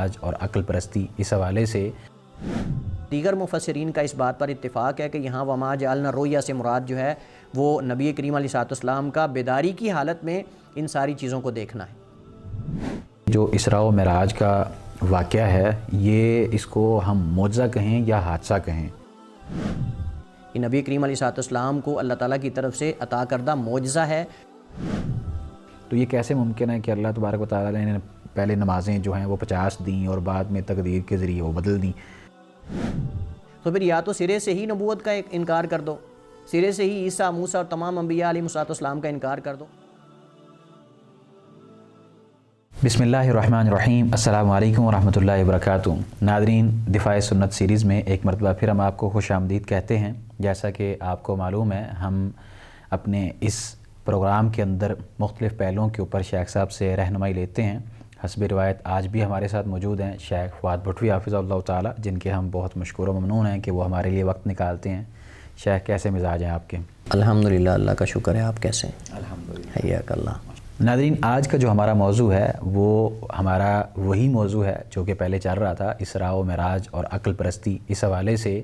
معراج اور عقل پرستی، اس حوالے سے دیگر مفسرین کا اس بات پر اتفاق ہے کہ یہاں وما جعلنا الرؤیا سے مراد جو ہے وہ نبی کریم علیہ الصلوۃ والسلام کا بیداری کی حالت میں ان ساری چیزوں کو دیکھنا ہے۔ جو اسراء و معراج کا واقعہ ہے، یہ اس کو ہم معجزہ کہیں یا حادثہ کہیں، یہ نبی کریم علیہ الصلوۃ والسلام کو اللہ تعالیٰ کی طرف سے عطا کردہ معجزہ ہے۔ تو یہ کیسے ممکن ہے کہ اللہ تبارک و تعالیٰ نے پہلے نمازیں جو ہیں وہ 50 دیں اور بعد میں تقدیر کے ذریعے وہ بدل دیں؟ تو پھر یا تو سرے سے ہی نبوت کا انکار کر دو، سرے سے ہی عیسیٰ، موسیٰ اور تمام انبیاء علیہ الصلوۃ والسلام کا انکار کر دو۔ بسم اللہ الرحمن الرحیم، السلام علیکم ورحمۃ اللہ وبرکاتہ۔ ناظرین، دفاع سنت سیریز میں ایک مرتبہ پھر ہم آپ کو خوش آمدید کہتے ہیں۔ جیسا کہ آپ کو معلوم ہے، ہم اپنے اس پروگرام کے اندر مختلف پہلوؤں کے اوپر شیخ صاحب سے رہنمائی لیتے ہیں۔ حسب روایت آج بھی ہمارے ساتھ موجود ہیں شیخ فؤاد بھٹوی حافظ اللہ تعالیٰ، جن کے ہم بہت مشکور و ممنون ہیں کہ وہ ہمارے لیے وقت نکالتے ہیں۔ شیخ، کیسے مزاج ہیں آپ کے؟ الحمدللہ، اللہ کا شکر ہے۔ آپ کیسے ہیں؟ الحمدللہ، حیاک اللہ۔ ناظرین، آج کا جو ہمارا موضوع ہے وہ ہمارا وہی موضوع ہے جو کہ پہلے چل رہا تھا، اسراء و معراج اور عقل پرستی۔ اس حوالے سے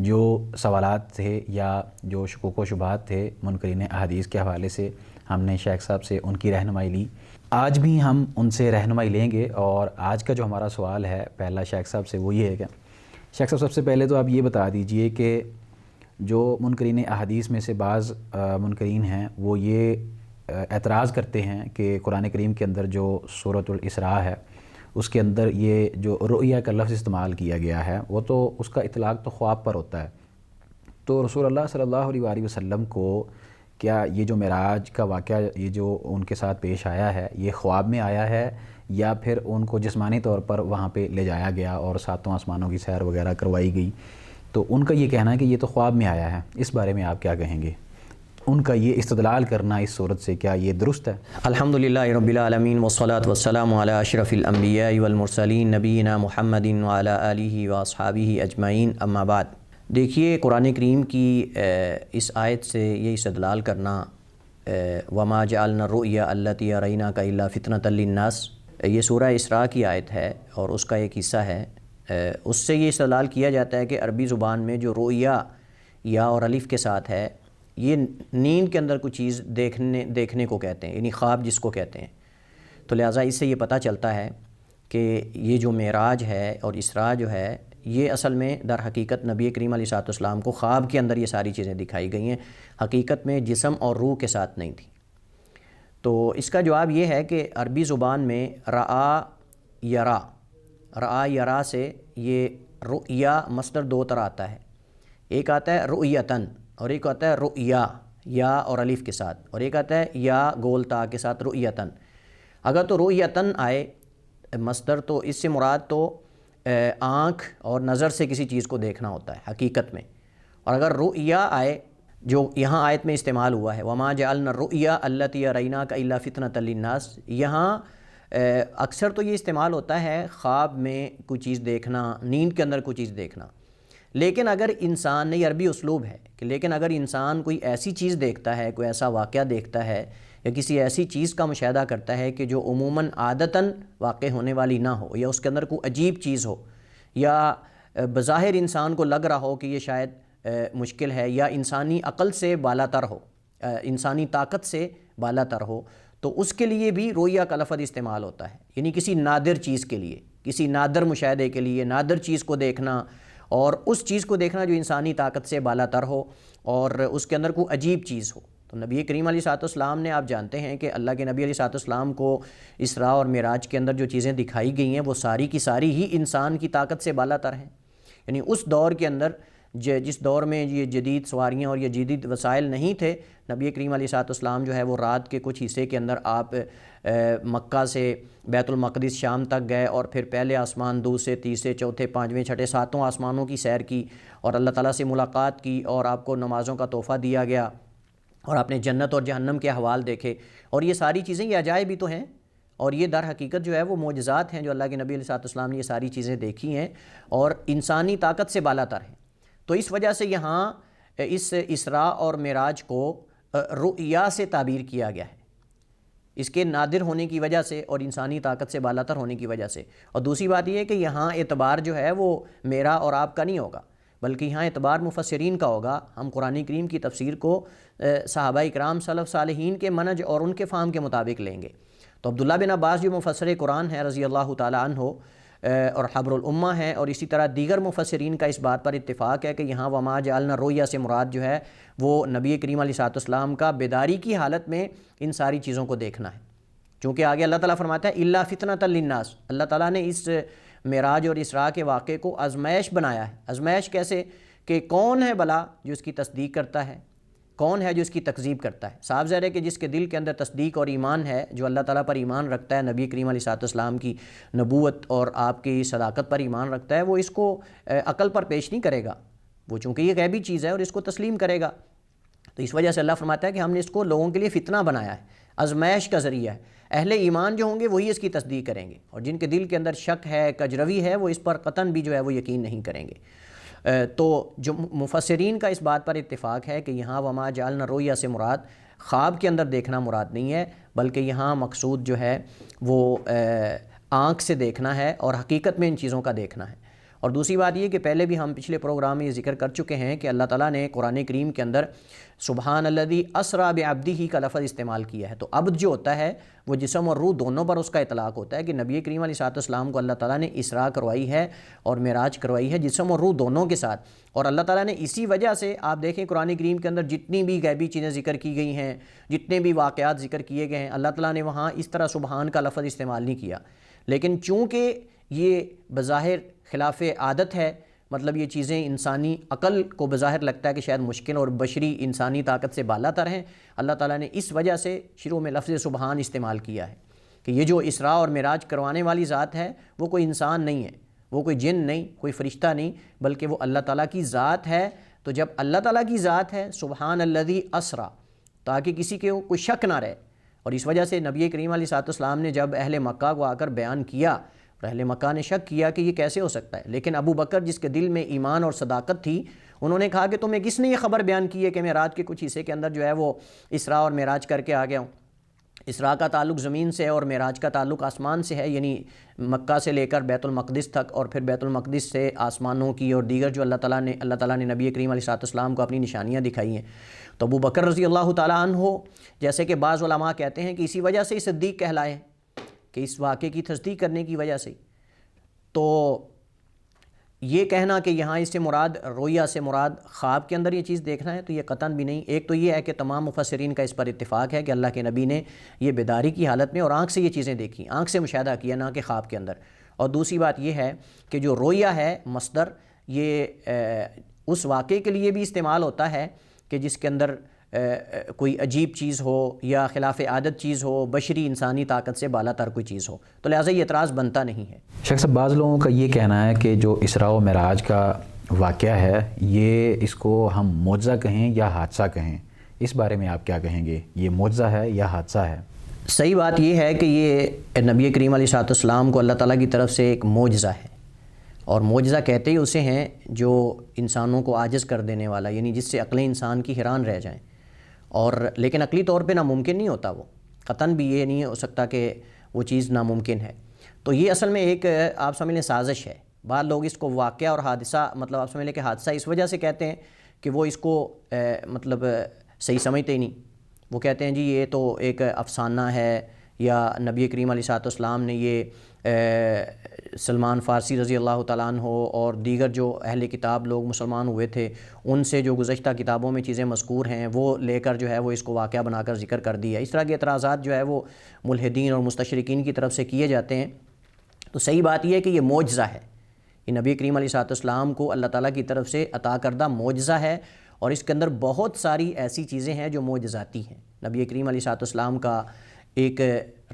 جو سوالات تھے یا جو شکوک و شبہات تھے منکرین احادیث کے حوالے سے، ہم نے شیخ صاحب سے ان کی رہنمائی لی۔ آج بھی ہم ان سے رہنمائی لیں گے، اور آج کا جو ہمارا سوال ہے پہلا شیخ صاحب سے وہ یہ ہے کہ شیخ صاحب، سب سے پہلے تو آپ یہ بتا دیجئے کہ جو منکرین احادیث میں سے بعض منکرین ہیں وہ یہ اعتراض کرتے ہیں کہ قرآن کریم کے اندر جو سورۃ الاسراء ہے اس کے اندر یہ جو رؤیا کا لفظ استعمال کیا گیا ہے وہ تو اس کا اطلاق تو خواب پر ہوتا ہے، تو رسول اللہ صلی اللہ علیہ وآلہ وسلم کو کیا یہ جو معراج کا واقعہ یہ جو ان کے ساتھ پیش آیا ہے یہ خواب میں آیا ہے یا پھر ان کو جسمانی طور پر وہاں پہ لے جایا گیا اور ساتوں آسمانوں کی سیر وغیرہ کروائی گئی؟ تو ان کا یہ کہنا ہے کہ یہ تو خواب میں آیا ہے، اس بارے میں آپ کیا کہیں گے؟ ان کا یہ استدلال کرنا اس صورت سے کیا یہ درست ہے؟ الحمدللہ رب العالمین والصلاة والسلام علی اشرف الانبیاء والمرسلین نبینا محمد وعلی آلہ واصحابہ اجمعین، اما بعد۔ دیکھیے، قرآن کریم کی اس آیت سے یہ استدلال کرنا وما جعلنا الرؤیا التی اریناک الا فتنۃ للناس، یہ سورہ اسراء کی آیت ہے اور اس کا ایک حصہ ہے۔ اس سے یہ استدلال کیا جاتا ہے کہ عربی زبان میں جو رؤیا یا اور الف کے ساتھ ہے یہ نیند کے اندر کوئی چیز دیکھنے کو کہتے ہیں، یعنی خواب جس کو کہتے ہیں۔ تو لہٰذا اس سے یہ پتہ چلتا ہے کہ یہ جو معراج ہے اور اسراء جو ہے یہ اصل میں در حقیقت نبی کریم علیہ الصلوۃ والسلام کو خواب کے اندر یہ ساری چیزیں دکھائی گئی ہیں، حقیقت میں جسم اور روح کے ساتھ نہیں تھی۔ تو اس کا جواب یہ ہے کہ عربی زبان میں رآ یرا سے یہ رؤیا مصدر دو طرح آتا ہے، ایک آتا ہے رؤیتن اور ایک آتا ہے رؤیا یا اور الف کے ساتھ، اور ایک آتا ہے یا گول تا کے ساتھ رؤیتن۔ اگر تو رؤیتن آئے مصدر تو اس سے مراد تو آنکھ اور نظر سے کسی چیز کو دیکھنا ہوتا ہے حقیقت میں، اور اگر رؤیا آئے جو یہاں آیت میں استعمال ہوا ہے وما جعلنا الرؤیا التی اریناک الا فتنۃ للناس، یہاں اکثر تو یہ استعمال ہوتا ہے خواب میں کوئی چیز دیکھنا، نیند کے اندر کوئی چیز دیکھنا۔ لیکن اگر انسان نے، یہ عربی اسلوب ہے کہ لیکن اگر انسان کوئی ایسی چیز دیکھتا ہے، کوئی ایسا واقعہ دیکھتا ہے یا کسی ایسی چیز کا مشاہدہ کرتا ہے کہ جو عموماً عادتاً واقع ہونے والی نہ ہو، یا اس کے اندر کوئی عجیب چیز ہو، یا بظاہر انسان کو لگ رہا ہو کہ یہ شاید مشکل ہے یا انسانی عقل سے بالا تر ہو، انسانی طاقت سے بالا تر ہو، تو اس کے لیے بھی رؤیا کا لفظ استعمال ہوتا ہے، یعنی کسی نادر چیز کے لیے، کسی نادر مشاہدے کے لیے، نادر چیز کو دیکھنا، اور اس چیز کو دیکھنا جو انسانی طاقت سے بالا تر ہو اور اس کے اندر کوئی عجیب چیز ہو۔ تو نبی کریم علیہ الصلوۃ والسلام نے، آپ جانتے ہیں کہ اللہ کے نبی علیہ الصلوۃ والسلام کو اسراء اور معراج کے اندر جو چیزیں دکھائی گئی ہیں وہ ساری کی ساری ہی انسان کی طاقت سے بالا تر ہیں، یعنی اس دور کے اندر جس دور میں یہ جدید سواریاں اور یہ جدید وسائل نہیں تھے، نبی کریم علیہ الصلوۃ والسلام جو ہے وہ رات کے کچھ حصے کے اندر آپ مکہ سے بیت المقدس شام تک گئے، اور پھر پہلے آسمان، دوسرے، تیسرے، چوتھے، پانچویں، چھٹے، ساتوں آسمانوں کی سیر کی اور اللہ تعالیٰ سے ملاقات کی، اور آپ کو نمازوں کا تحفہ دیا گیا، اور آپ نے جنت اور جہنم کے احوال دیکھے، اور یہ ساری چیزیں یہ عجائب بھی تو ہیں، اور یہ در حقیقت جو ہے وہ معجزات ہیں جو اللہ کے نبی علیہ الصلوۃ والسلام نے یہ ساری چیزیں دیکھی ہیں اور انسانی طاقت سے بالا تر ہیں۔ تو اس وجہ سے یہاں اس اسراء اور معراج کو رؤیا سے تعبیر کیا گیا ہے، اس کے نادر ہونے کی وجہ سے اور انسانی طاقت سے بالاتر ہونے کی وجہ سے۔ اور دوسری بات یہ ہے کہ یہاں اعتبار جو ہے وہ میرا اور آپ کا نہیں ہوگا، بلکہ یہاں اعتبار مفسرین کا ہوگا۔ ہم قرآن کریم کی تفسیر کو صحابہ اکرام سلف صالحین کے منہج اور ان کے فہم کے مطابق لیں گے۔ تو عبداللہ بن عباس جو مفسر قرآن ہے رضی اللہ تعالیٰ عنہ اور حبر الامہ ہے، اور اسی طرح دیگر مفسرین کا اس بات پر اتفاق ہے کہ یہاں وما جعلنا رؤیا سے مراد جو ہے وہ نبی کریم علیہ السلام کا بیداری کی حالت میں ان ساری چیزوں کو دیکھنا ہے، چونکہ آگے اللہ تعالیٰ فرماتا ہے الا فتنۃ للناس، اللہ تعالیٰ نے اس معراج اور اسراء کے واقعے کو آزمائش بنایا ہے۔ آزمائش کیسے؟ کہ کون ہے بھلا جو اس کی تصدیق کرتا ہے، کون ہے جو اس کی تکذیب کرتا ہے۔ صاف ظاہر ہے کہ جس کے دل کے اندر تصدیق اور ایمان ہے، جو اللہ تعالیٰ پر ایمان رکھتا ہے، نبی کریم علیہ السلام کی نبوت اور آپ کی صداقت پر ایمان رکھتا ہے، وہ اس کو عقل پر پیش نہیں کرے گا، وہ چونکہ یہ غیبی چیز ہے اور اس کو تسلیم کرے گا۔ تو اس وجہ سے اللہ فرماتا ہے کہ ہم نے اس کو لوگوں کے لیے فتنہ بنایا ہے، آزمائش کا ذریعہ ہے۔ اہل ایمان جو ہوں گے وہی اس کی تصدیق کریں گے، اور جن کے دل کے اندر شک ہے، کجروی ہے، وہ اس پر قطعاً بھی جو ہے وہ یقین نہیں کریں گے۔ تو جو مفسرین کا اس بات پر اتفاق ہے کہ یہاں وما جعلنا رؤیا سے مراد خواب کے اندر دیکھنا مراد نہیں ہے، بلکہ یہاں مقصود جو ہے وہ آنکھ سے دیکھنا ہے اور حقیقت میں ان چیزوں کا دیکھنا ہے۔ اور دوسری بات یہ کہ پہلے بھی ہم پچھلے پروگرام میں یہ ذکر کر چکے ہیں کہ اللہ تعالیٰ نے قرآن کریم کے اندر سبحان الذی اسریٰ بعبدہ کا لفظ استعمال کیا ہے۔ تو عبد جو ہوتا ہے وہ جسم اور روح دونوں پر اس کا اطلاق ہوتا ہے، کہ نبی کریم علیہ السلام کو اللہ تعالیٰ نے اسراء کروائی ہے اور معراج کروائی ہے جسم اور روح دونوں کے ساتھ۔ اور اللہ تعالیٰ نے اسی وجہ سے آپ دیکھیں قرآن کریم کے اندر جتنی بھی غیبی چیزیں ذکر کی گئی ہیں، جتنے بھی واقعات ذکر کیے گئے ہیں، اللہ تعالیٰ نے وہاں اس طرح سبحان کا لفظ استعمال نہیں کیا، لیکن چونکہ یہ بظاہر خلاف عادت ہے، مطلب یہ چیزیں انسانی عقل کو بظاہر لگتا ہے کہ شاید مشکل اور بشری انسانی طاقت سے بالا تر ہیں، اللہ تعالیٰ نے اس وجہ سے شروع میں لفظ سبحان استعمال کیا ہے کہ یہ جو اسراء اور معراج کروانے والی ذات ہے وہ کوئی انسان نہیں ہے، وہ کوئی جن نہیں، کوئی فرشتہ نہیں، بلکہ وہ اللہ تعالیٰ کی ذات ہے۔ تو جب اللہ تعالیٰ کی ذات ہے سبحان الذی اسریٰ، تاکہ کسی کے کوئی شک نہ رہے، اور اس وجہ سے نبی کریم علیہ السلام نے جب اہل مکہ کو آ کر بیان کیا، اہل مکہ نے شک کیا کہ یہ کیسے ہو سکتا ہے، لیکن ابو بکر جس کے دل میں ایمان اور صداقت تھی، انہوں نے کہا کہ تمہیں کس نے یہ خبر بیان کی ہے کہ میں رات کے کچھ حصے کے اندر جو ہے وہ اسراء اور معراج کر کے آ گیا ہوں۔ اسراء کا تعلق زمین سے ہے اور معراج کا تعلق آسمان سے ہے، یعنی مکہ سے لے کر بیت المقدس تک، اور پھر بیت المقدس سے آسمانوں کی اور دیگر جو اللہ تعالیٰ نے نبی کریم علیہ السلام کو اپنی نشانیاں دکھائی ہیں۔ تو ابو بکر رضی اللہ تعالیٰ عنہ، جیسے کہ بعض علماء کہتے ہیں کہ اسی وجہ سے صدیق کہلائے، کہ اس واقعے کی تصدیق کرنے کی وجہ سے۔ تو یہ کہنا کہ یہاں اس سے مراد رویا سے مراد خواب کے اندر یہ چیز دیکھنا ہے، تو یہ قطعاً بھی نہیں۔ ایک تو یہ ہے کہ تمام مفسرین کا اس پر اتفاق ہے کہ اللہ کے نبی نے یہ بیداری کی حالت میں اور آنکھ سے یہ چیزیں دیکھی، آنکھ سے مشاہدہ کیا، نہ کہ خواب کے اندر۔ اور دوسری بات یہ ہے کہ جو رویا ہے مصدر، یہ اس واقعے کے لیے بھی استعمال ہوتا ہے کہ جس کے اندر کوئی عجیب چیز ہو یا خلاف عادت چیز ہو، بشری انسانی طاقت سے بالا تر کوئی چیز ہو، تو لہٰذا یہ اعتراض بنتا نہیں ہے۔ شیخ صاحب، بعض لوگوں کا یہ کہنا ہے کہ جو اسراء و معراج کا واقعہ ہے، یہ اس کو ہم معجزہ کہیں یا حادثہ کہیں، اس بارے میں آپ کیا کہیں گے؟ یہ معجزہ ہے یا حادثہ ہے؟ صحیح بات یہ ہے کہ یہ نبی کریم علیہ السلام کو اللہ تعالیٰ کی طرف سے ایک معجزہ ہے، اور معجزہ کہتے ہی اسے ہیں جو انسانوں کو عاجز کر دینے والا، یعنی جس سے عقلیں انسان کی حیران رہ جائیں، اور لیکن عقلی طور پہ ناممکن نہیں ہوتا، وہ قطعاً بھی یہ نہیں ہو سکتا کہ وہ چیز ناممکن ہے۔ تو یہ اصل میں ایک آپ سمجھ لیں سازش ہے۔ بعض لوگ اس کو واقعہ اور حادثہ، مطلب آپ سمجھ لیں کہ حادثہ اس وجہ سے کہتے ہیں کہ وہ اس کو مطلب صحیح سمجھتے ہی نہیں، وہ کہتے ہیں جی یہ تو ایک افسانہ ہے، یا نبی کریم علیہ السلام نے یہ سلمان فارسی رضی اللہ تعالیٰ عنہ اور دیگر جو اہل کتاب لوگ مسلمان ہوئے تھے ان سے جو گزشتہ کتابوں میں چیزیں مذکور ہیں وہ لے کر جو ہے وہ اس کو واقعہ بنا کر ذکر کر دیا۔ اس طرح کے اعتراضات جو ہے وہ ملحدین اور مستشرقین کی طرف سے کیے جاتے ہیں۔ تو صحیح بات یہ ہے کہ یہ معجزہ ہے، یہ نبی کریم علیہ السلام کو اللہ تعالیٰ کی طرف سے عطا کردہ معجزہ ہے، اور اس کے اندر بہت ساری ایسی چیزیں ہیں جو معجزاتی ہیں۔ نبی کریم علیہ السلام کا ایک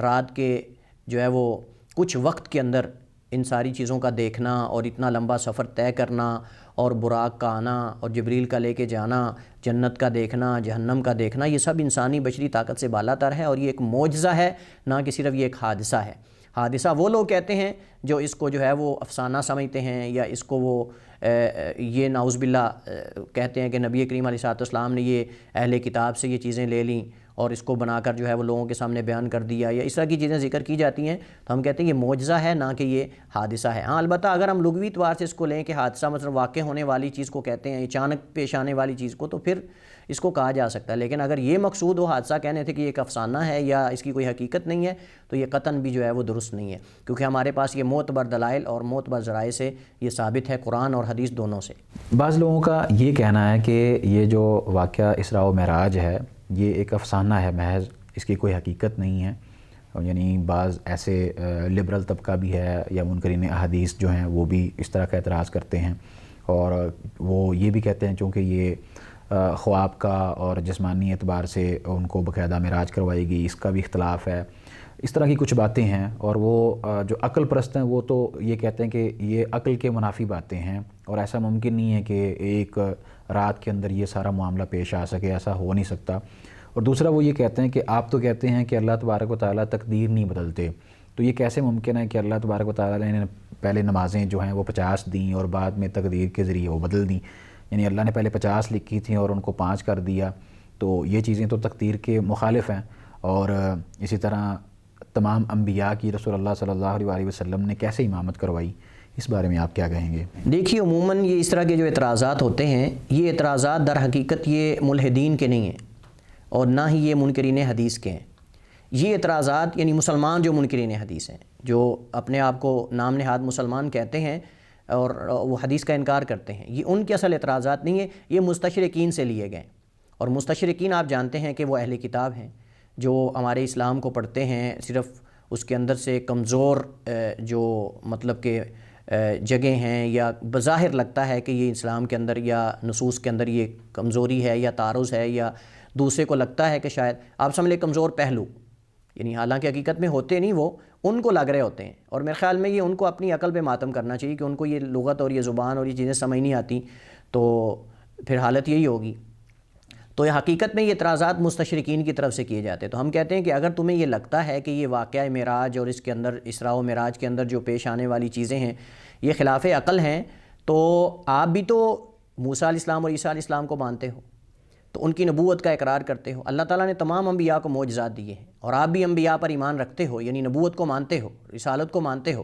رات کے جو ہے وہ کچھ وقت کے اندر ان ساری چیزوں کا دیکھنا، اور اتنا لمبا سفر طے کرنا، اور براق کا آنا، اور جبریل کا لے کے جانا، جنت کا دیکھنا، جہنم کا دیکھنا، یہ سب انسانی بشری طاقت سے بالا تر ہے، اور یہ ایک معجزہ ہے، نہ کہ صرف یہ ایک حادثہ ہے۔ حادثہ وہ لوگ کہتے ہیں جو اس کو جو ہے وہ افسانہ سمجھتے ہیں، یا اس کو وہ یہ نعوذ باللہ کہتے ہیں کہ نبی کریم علیہ السلام نے یہ اہل کتاب سے یہ چیزیں لے لیں اور اس کو بنا کر جو ہے وہ لوگوں کے سامنے بیان کر دیا، یا اس طرح کی چیزیں ذکر کی جاتی ہیں، تو ہم کہتے ہیں یہ معجزہ ہے، نہ کہ یہ حادثہ ہے۔ ہاں البتہ اگر ہم لغوی اعتبار سے اس کو لیں کہ حادثہ مثلا واقع ہونے والی چیز کو کہتے ہیں، اچانک پیش آنے والی چیز کو، تو پھر اس کو کہا جا سکتا ہے۔ لیکن اگر یہ مقصود ہو حادثہ کہنے تھے کہ یہ ایک افسانہ ہے یا اس کی کوئی حقیقت نہیں ہے، تو یہ قطعاً بھی جو ہے وہ درست نہیں ہے، کیونکہ ہمارے پاس یہ معتبر دلائل اور معتبر ذرائع سے یہ ثابت ہے، قرآن اور حدیث دونوں سے۔ بعض لوگوں کا یہ کہنا ہے کہ یہ جو واقعہ اسراء و معراج ہے یہ ایک افسانہ ہے محض، اس کی کوئی حقیقت نہیں ہے، یعنی بعض ایسے لبرل طبقہ بھی ہے یا منکرین احادیث جو ہیں وہ بھی اس طرح کا اعتراض کرتے ہیں، اور وہ یہ بھی کہتے ہیں چونکہ یہ خواب کا اور جسمانی اعتبار سے ان کو باقاعدہ معراج کروائی گئی، اس کا بھی اختلاف ہے، اس طرح کی کچھ باتیں ہیں۔ اور وہ جو عقل پرست ہیں وہ تو یہ کہتے ہیں کہ یہ عقل کے منافی باتیں ہیں، اور ایسا ممکن نہیں ہے کہ ایک رات کے اندر یہ سارا معاملہ پیش آ سکے، ایسا ہو نہیں سکتا۔ اور دوسرا وہ یہ کہتے ہیں کہ آپ تو کہتے ہیں کہ اللہ تبارک و تعالیٰ تقدیر نہیں بدلتے، تو یہ کیسے ممکن ہے کہ اللہ تبارک و تعالیٰ نے پہلے نمازیں جو ہیں وہ 50 دیں اور بعد میں تقدیر کے ذریعے وہ بدل دیں، یعنی اللہ نے پہلے 50 لکھی تھیں اور ان کو 5 کر دیا، تو یہ چیزیں تو تقدیر کے مخالف ہیں۔ اور اسی طرح تمام انبیاء کی رسول اللہ صلی اللہ علیہ وسلم نے کیسے امامت کروائی، اس بارے میں آپ کیا کہیں گے؟ دیکھیے عموماً یہ اس طرح کے جو اعتراضات ہوتے ہیں، یہ اعتراضات در حقیقت یہ ملحدین کے نہیں ہیں اور نہ ہی یہ منکرین حدیث کے ہیں۔ یہ اعتراضات یعنی مسلمان جو منکرین حدیث ہیں، جو اپنے آپ کو نام نہاد مسلمان کہتے ہیں اور وہ حدیث کا انکار کرتے ہیں، یہ ان کے اصل اعتراضات نہیں ہیں، یہ مستشرقین سے لیے گئے۔ اور مستشرقین آپ جانتے ہیں کہ وہ اہل کتاب ہیں جو ہمارے اسلام کو پڑھتے ہیں، صرف اس کے اندر سے کمزور جو مطلب کہ جگہیں ہیں یا بظاہر لگتا ہے کہ یہ اسلام کے اندر یا نصوص کے اندر یہ کمزوری ہے یا تعارض ہے، یا دوسرے کو لگتا ہے کہ شاید آپ سمجھ لیں کمزور پہلو، یعنی حالانکہ حقیقت میں ہوتے نہیں، وہ ان کو لگ رہے ہوتے ہیں۔ اور میرے خیال میں یہ ان کو اپنی عقل پہ ماتم کرنا چاہیے کہ ان کو یہ لغت اور یہ زبان اور یہ چیزیں سمجھ نہیں آتی، تو پھر حالت یہی ہوگی۔ تو یہ حقیقت میں یہ اعتراضات مستشرقین کی طرف سے کیے جاتے ہیں۔ تو ہم کہتے ہیں کہ اگر تمہیں یہ لگتا ہے کہ یہ واقعہ معراج اور اس کے اندر اسراء و معراج کے اندر جو پیش آنے والی چیزیں ہیں یہ خلاف عقل ہیں، تو آپ بھی تو موسیٰ علیہ السلام اور عیسیٰ علیہ السلام کو مانتے ہو، تو ان کی نبوت کا اقرار کرتے ہو۔ اللہ تعالیٰ نے تمام انبیاء کو معجزات دیے ہیں اور آپ بھی انبیاء پر ایمان رکھتے ہو، یعنی نبوت کو مانتے ہو، رسالت کو مانتے ہو،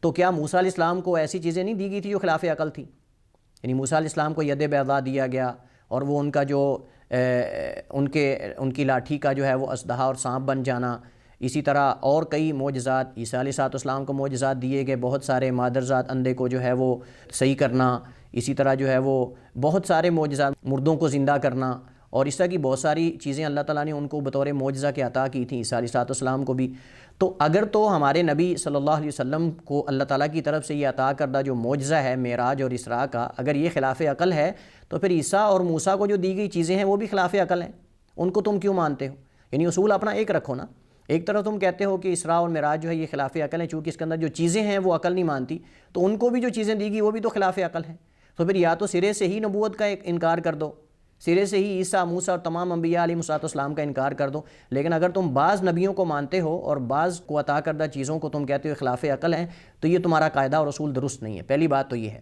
تو کیا موسیٰ علیہ السلام کو ایسی چیزیں نہیں دی گئی تھی جو خلاف عقل تھی؟ یعنی موسیٰ علیہ السلام کو ید بیضاء دیا گیا، اور وہ ان کا جو ان کی لاٹھی کا جو ہے وہ اسدحہ اور سانپ بن جانا، اسی طرح اور کئی معجزات عیسیٰ علیہ السلام کو معجزات دیے گئے، بہت سارے مادرزاد اندھے کو جو ہے وہ صحیح کرنا، اسی طرح جو ہے وہ بہت سارے معجزات مردوں کو زندہ کرنا، اور اس طرح کی بہت ساری چیزیں اللہ تعالیٰ نے ان کو بطور معجزہ کے عطا کی تھیں، عیسیٰ علیہ السلام کو بھی۔ تو اگر تو ہمارے نبی صلی اللہ علیہ وسلم کو اللہ تعالیٰ کی طرف سے یہ عطا کردہ جو معجزہ ہے معراج اور اسراء کا، اگر یہ خلاف عقل ہے، تو پھر عیسیٰ اور موسیٰ کو جو دی گئی چیزیں ہیں وہ بھی خلاف عقل ہیں، ان کو تم کیوں مانتے ہو؟ یعنی اصول اپنا ایک رکھو نا۔ ایک طرف تم کہتے ہو کہ اسراء اور معراج جو ہے یہ خلاف عقل ہے، چونکہ اس کے اندر جو چیزیں ہیں وہ عقل نہیں مانتی، تو ان کو بھی جو چیزیں دی گئی وہ بھی تو خلاف عقل ہیں۔ تو پھر یا تو سرے سے ہی نبوت کا ایک انکار کر دو، سرے سے ہی عیسیٰ موسیٰ اور تمام انبیاء علیہ السلام کا انکار کر دو، لیکن اگر تم بعض نبیوں کو مانتے ہو اور بعض کو عطا کردہ چیزوں کو تم کہتے ہو خلاف عقل ہیں، تو یہ تمہارا قاعدہ اور اصول درست نہیں ہے۔ پہلی بات تو یہ ہے۔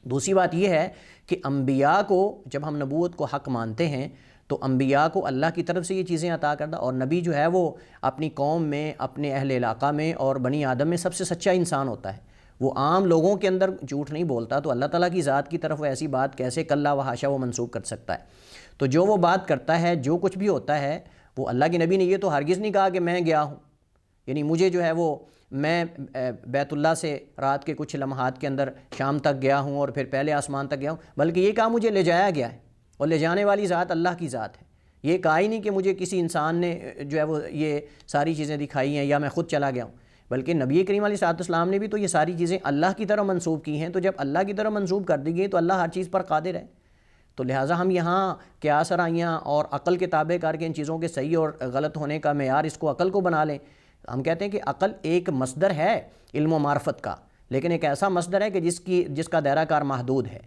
دوسری بات یہ ہے کہ انبیاء کو جب ہم نبوت کو حق مانتے ہیں تو انبیاء کو اللہ کی طرف سے یہ چیزیں عطا کردہ، اور نبی جو ہے وہ اپنی قوم میں، اپنے اہل علاقہ میں اور بنی آدم میں سب سے سچا انسان ہوتا ہے، وہ عام لوگوں کے اندر جھوٹ نہیں بولتا، تو اللہ تعالیٰ کی ذات کی طرف وہ ایسی بات کیسے کلا و حاشا وہ منسوب کر سکتا ہے؟ تو جو وہ بات کرتا ہے، جو کچھ بھی ہوتا ہے، وہ اللہ کے نبی نے یہ تو ہرگز نہیں کہا کہ میں گیا ہوں، یعنی مجھے جو ہے وہ میں بیت اللہ سے رات کے کچھ لمحات کے اندر شام تک گیا ہوں اور پھر پہلے آسمان تک گیا ہوں، بلکہ یہ کہا مجھے لے جایا گیا ہے، اور لے جانے والی ذات اللہ کی ذات ہے۔ یہ کہا ہی نہیں کہ مجھے کسی انسان نے جو ہے وہ یہ ساری چیزیں دکھائی ہیں یا میں خود چلا گیا ہوں، بلکہ نبی کریم علیہ السلام نے بھی تو یہ ساری چیزیں اللہ کی طرف منسوب کی ہیں۔ تو جب اللہ کی طرف منسوب کر دی گئی تو اللہ ہر چیز پر قادر ہے، تو لہٰذا ہم یہاں قیاس آرائیاں اور عقل کے تابع کر کے ان چیزوں کے صحیح اور غلط ہونے کا معیار اس کو عقل کو بنا لیں۔ ہم کہتے ہیں کہ عقل ایک مصدر ہے علم و معرفت کا، لیکن ایک ایسا مصدر ہے کہ جس کا دائرہ کار محدود ہے،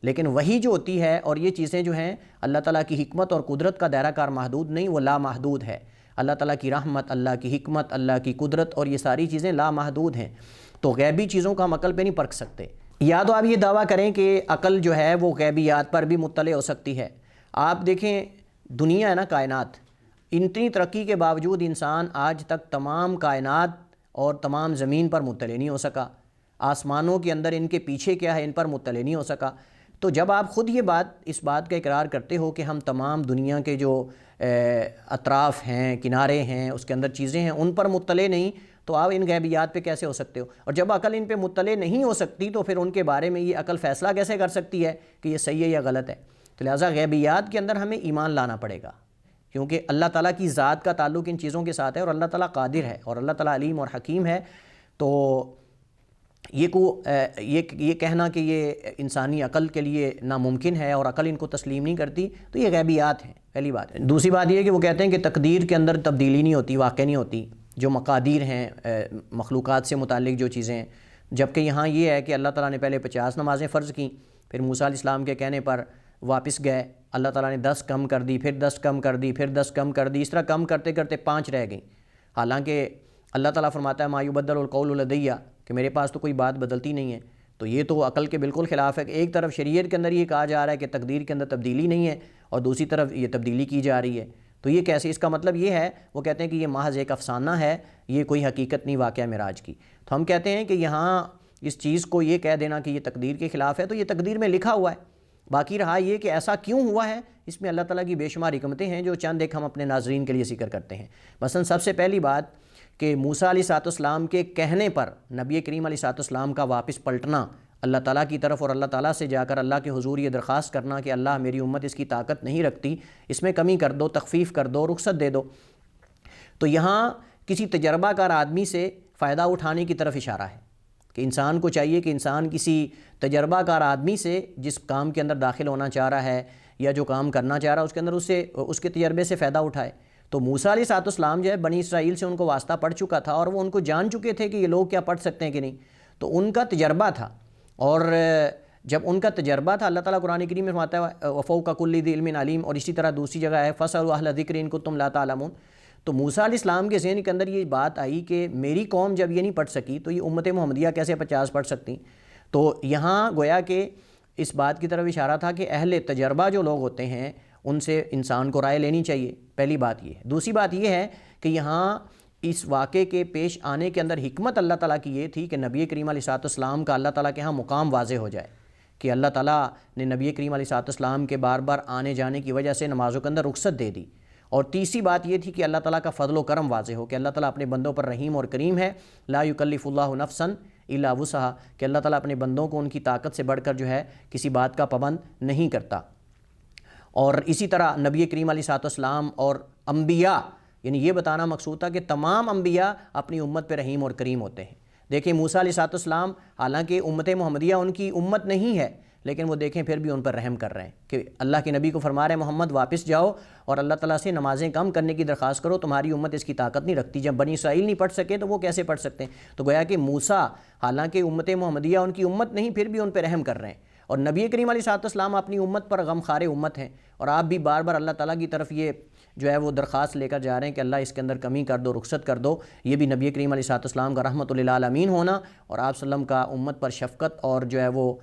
لیکن وہی جو ہوتی ہے اور یہ چیزیں جو ہیں اللہ تعالیٰ کی حکمت اور قدرت کا دائرہ کار محدود نہیں، وہ لامحدود ہے۔ اللہ تعالیٰ کی رحمت، اللہ کی حکمت، اللہ کی قدرت اور یہ ساری چیزیں لامحدود ہیں، تو غیبی چیزوں کا ہم عقل پہ نہیں پرکھ سکتے۔ یا تو آپ یہ دعویٰ کریں کہ عقل جو ہے وہ غیبیات پر بھی مطلع ہو سکتی ہے۔ آپ دیکھیں دنیا ہے نا، کائنات، اتنی ترقی کے باوجود انسان آج تک تمام کائنات اور تمام زمین پر مطلع نہیں ہو سکا، آسمانوں کے اندر ان کے پیچھے کیا ہے ان پر مطلع نہیں ہو سکا۔ تو جب آپ خود یہ اس بات کا اقرار کرتے ہو کہ ہم تمام دنیا کے جو اطراف ہیں، کنارے ہیں، اس کے اندر چیزیں ہیں، ان پر مطلع نہیں، تو آپ ان غیبیات پہ کیسے ہو سکتے ہو؟ اور جب عقل ان پہ مطلع نہیں ہو سکتی تو پھر ان کے بارے میں یہ عقل فیصلہ کیسے کر سکتی ہے کہ یہ صحیح ہے یا غلط ہے؟ تو لہٰذا غیبیات کے اندر ہمیں ایمان لانا پڑے گا، کیونکہ اللہ تعالیٰ کی ذات کا تعلق ان چیزوں کے ساتھ ہے، اور اللہ تعالیٰ قادر ہے، اور اللہ تعالیٰ علیم اور حکیم ہے۔ تو یہ کہنا کہ یہ انسانی عقل کے لیے ناممکن ہے اور عقل ان کو تسلیم نہیں کرتی، تو یہ غیبیات ہیں، پہلی بات ہے۔ دوسری بات یہ ہے کہ وہ کہتے ہیں کہ تقدیر کے اندر تبدیلی نہیں ہوتی، واقع نہیں ہوتی، جو مقادیر ہیں مخلوقات سے متعلق جو چیزیں ہیں، جبکہ یہاں یہ ہے کہ اللہ تعالیٰ نے پہلے 50 نمازیں فرض کیں، پھر موسیٰ علیہ السلام کے کہنے پر واپس گئے، اللہ تعالیٰ نے 10 کم کر دی، پھر 10 کم کر دی، پھر 10 کم کر دی، اس طرح کم کرتے کرتے 5 رہ گئیں۔ حالانکہ اللہ تعالیٰ فرماتا ہے ما یبدل القول لدی، کہ میرے پاس تو کوئی بات بدلتی نہیں ہے۔ تو یہ تو عقل کے بالکل خلاف ہے کہ ایک طرف شریعت کے اندر یہ کہا جا رہا ہے کہ تقدیر کے اندر تبدیلی نہیں ہے، اور دوسری طرف یہ تبدیلی کی جا رہی ہے۔ تو یہ کیسے؟ اس کا مطلب یہ ہے، وہ کہتے ہیں کہ یہ محض ایک افسانہ ہے، یہ کوئی حقیقت نہیں واقعہ معراج کی۔ تو ہم کہتے ہیں کہ یہاں اس چیز کو یہ کہہ دینا کہ یہ تقدیر کے خلاف ہے، تو یہ تقدیر میں لکھا ہوا ہے۔ باقی رہا یہ کہ ایسا کیوں ہوا ہے، اس میں اللہ تعالیٰ کی بے شمار حکمتیں ہیں، جو چند ایک ہم اپنے ناظرین کے لیے ذکر کرتے ہیں۔ مثلا سب سے پہلی بات کہ موسیٰ علیہ السلام کے کہنے پر نبی کریم علیہ السلام کا واپس پلٹنا اللہ تعالیٰ کی طرف، اور اللہ تعالیٰ سے جا کر اللہ کے حضور یہ درخواست کرنا کہ اللہ میری امت اس کی طاقت نہیں رکھتی، اس میں کمی کر دو، تخفیف کر دو، رخصت دے دو۔ تو یہاں کسی تجربہ کار آدمی سے فائدہ اٹھانے کی طرف اشارہ ہے کہ انسان کو چاہیے کہ انسان کسی تجربہ کار آدمی سے جس کام کے اندر داخل ہونا چاہ رہا ہے یا جو کام کرنا چاہ رہا ہے اس کے اندر اس کے تجربے سے فائدہ اٹھائے۔ تو موسیٰ علیہ السلام جو ہے بنی اسرائیل سے ان کو واسطہ پڑ چکا تھا، اور وہ ان کو جان چکے تھے کہ یہ لوگ کیا پڑھ سکتے ہیں کہ نہیں، تو ان کا تجربہ تھا۔ اور جب ان کا تجربہ تھا، اللہ تعالیٰ قرآن کریم میں فرماتا ہے وَفَوْقَ كُلِّ ذِي عِلْمٍ عَلِيمٌ، اور اسی طرح دوسری جگہ ہے فَاسْأَلُوا أَهْلَ الذِّكْرِ إِن كُنتُمْ لَا تَعْلَمُونَ۔ تو موسیٰ علیہ السلام کے ذہن کے اندر یہ بات آئی کہ میری قوم جب یہ نہیں پڑھ سکی تو یہ امت محمدیہ کیسے 50 پڑھ سکتی؟ تو یہاں گویا کہ اس بات کی طرف اشارہ تھا کہ اہل تجربہ جو لوگ ہوتے ہیں ان سے انسان کو رائے لینی چاہیے، پہلی بات یہ ہے۔ دوسری بات یہ ہے کہ یہاں اس واقعے کے پیش آنے کے اندر حکمت اللہ تعالیٰ کی یہ تھی کہ نبی کریم علیہ السلام کا اللہ تعالیٰ کے ہاں مقام واضح ہو جائے، کہ اللہ تعالیٰ نے نبی کریم علیہ السلام کے بار بار آنے جانے کی وجہ سے نمازوں کے اندر رخصت دے دی۔ اور تیسری بات یہ تھی کہ اللہ تعالیٰ کا فضل و کرم واضح ہو، کہ اللہ تعالیٰ اپنے بندوں پر رحیم اور کریم ہے، لا یکلف اللہ نفسا الا وسعہا، کہ اللہ تعالیٰ اپنے بندوں کو ان کی طاقت سے بڑھ کر جو ہے کسی بات کا پابند نہیں کرتا۔ اور اسی طرح نبی کریم علیہ السلام اور انبیاء، یعنی یہ بتانا مقصود تھا کہ تمام انبیاء اپنی امت پہ رحیم اور کریم ہوتے ہیں۔ دیکھیں موسیٰ علیہ السلام حالانکہ امت محمدیہ ان کی امت نہیں ہے، لیکن وہ دیکھیں پھر بھی ان پر رحم کر رہے ہیں کہ اللہ کے نبی کو فرما رہے ہیں محمد واپس جاؤ اور اللہ تعالیٰ سے نمازیں کم کرنے کی درخواست کرو، تمہاری امت اس کی طاقت نہیں رکھتی۔ جب بنی اسرائیل نہیں پڑھ سکے تو وہ کیسے پڑھ سکتے ہیں؟ تو گویا کہ موسیٰ حالانکہ امت محمدیہ ان کی امت نہیں، پھر بھی ان پہ رحم کر رہے ہیں۔ اور نبی کریم علیہ السلام اپنی امت پر غمخوار امت ہیں، اور آپ بھی بار بار اللہ تعالیٰ کی طرف یہ جو ہے وہ درخواست لے کر جا رہے ہیں کہ اللہ اس کے اندر کمی کر دو، رخصت کر دو۔ یہ بھی نبی کریم علیہ السلام کا رحمت للعالمین ہونا اور آپ صلی اللہ علیہ وسلم کا امت پر شفقت اور جو ہے وہ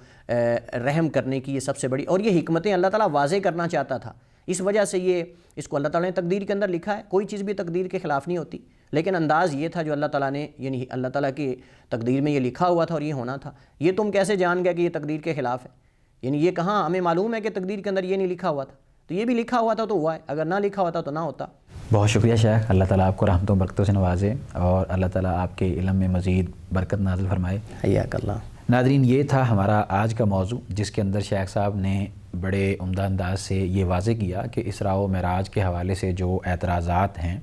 رحم کرنے کی یہ سب سے بڑی، اور یہ حکمتیں اللہ تعالیٰ واضح کرنا چاہتا تھا، اس وجہ سے یہ اس کو اللہ تعالیٰ نے تقدیر کے اندر لکھا ہے۔ کوئی چیز بھی تقدیر کے خلاف نہیں ہوتی، لیکن انداز یہ تھا جو اللہ تعالیٰ نے، یعنی اللہ تعالیٰ کی تقدیر میں یہ لکھا ہوا تھا اور یہ ہونا تھا۔ یہ تم کیسے جان گئے کہ یہ تقدیر کے خلاف ہے؟ یعنی یہ کہاں ہمیں معلوم ہے کہ تقدیر کے اندر یہ نہیں لکھا ہوا تھا؟ تو یہ بھی لکھا ہوا تھا تو ہوا ہے، اگر نہ لکھا ہوتا تو نہ ہوتا۔ بہت شکریہ شیخ، اللہ تعالیٰ آپ کو رحمتوں برکتوں سے نوازے اور اللہ تعالیٰ آپ کے علم میں مزید برکت نازل فرمائے۔ حیاک اللہ۔ ناظرین، یہ تھا ہمارا آج کا موضوع، جس کے اندر شیخ صاحب نے بڑے عمدہ انداز سے یہ واضح کیا کہ اسراء و معراج کے حوالے سے جو اعتراضات ہیں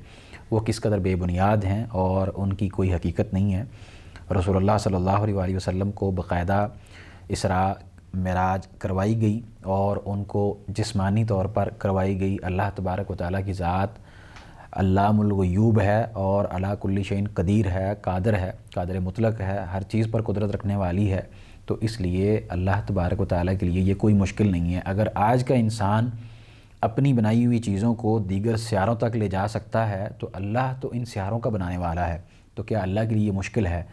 وہ کس قدر بے بنیاد ہیں اور ان کی کوئی حقیقت نہیں ہے۔ رسول اللہ صلی اللہ علیہ وآلہ وسلم کو باقاعدہ اسراء معراج کروائی گئی اور ان کو جسمانی طور پر کروائی گئی۔ اللہ تبارک و تعالیٰ کی ذات علام الغیوب ہے اور علی کل شیء قدیر ہے، قادر ہے، قادر مطلق ہے، ہر چیز پر قدرت رکھنے والی ہے۔ تو اس لیے اللہ تبارک و تعالیٰ کے لیے یہ کوئی مشکل نہیں ہے۔ اگر آج کا انسان اپنی بنائی ہوئی چیزوں کو دیگر سیاروں تک لے جا سکتا ہے تو اللہ تو ان سیاروں کا بنانے والا ہے، تو کیا اللہ کے لیے یہ مشکل ہے؟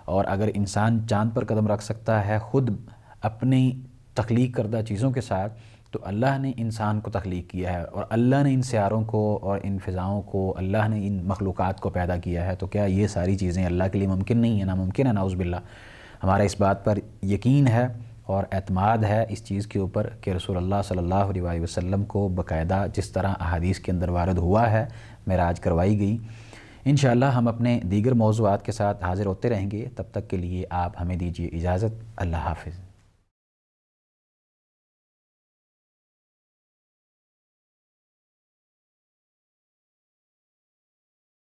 اور اگر انسان چاند پر قدم رکھ سکتا ہے خود اپنی تخلیق کردہ چیزوں کے ساتھ، تو اللہ نے انسان کو تخلیق کیا ہے اور اللہ نے ان سیاروں کو اور ان فضاؤں کو، اللہ نے ان مخلوقات کو پیدا کیا ہے، تو کیا یہ ساری چیزیں اللہ کے لیے ممکن نہیں ہیں؟ ناممکن ہے، نعوذ باللہ۔ ہمارا اس بات پر یقین ہے اور اعتماد ہے اس چیز کے اوپر کہ رسول اللہ صلی اللہ علیہ وسلم کو باقاعدہ جس طرح احادیث کے اندر وارد ہوا ہے معراج کروائی گئی۔ انشاءاللہ ہم اپنے دیگر موضوعات کے ساتھ حاضر ہوتے رہیں گے، تب تک کے لیے آپ ہمیں دیجیے اجازت۔ اللہ حافظ۔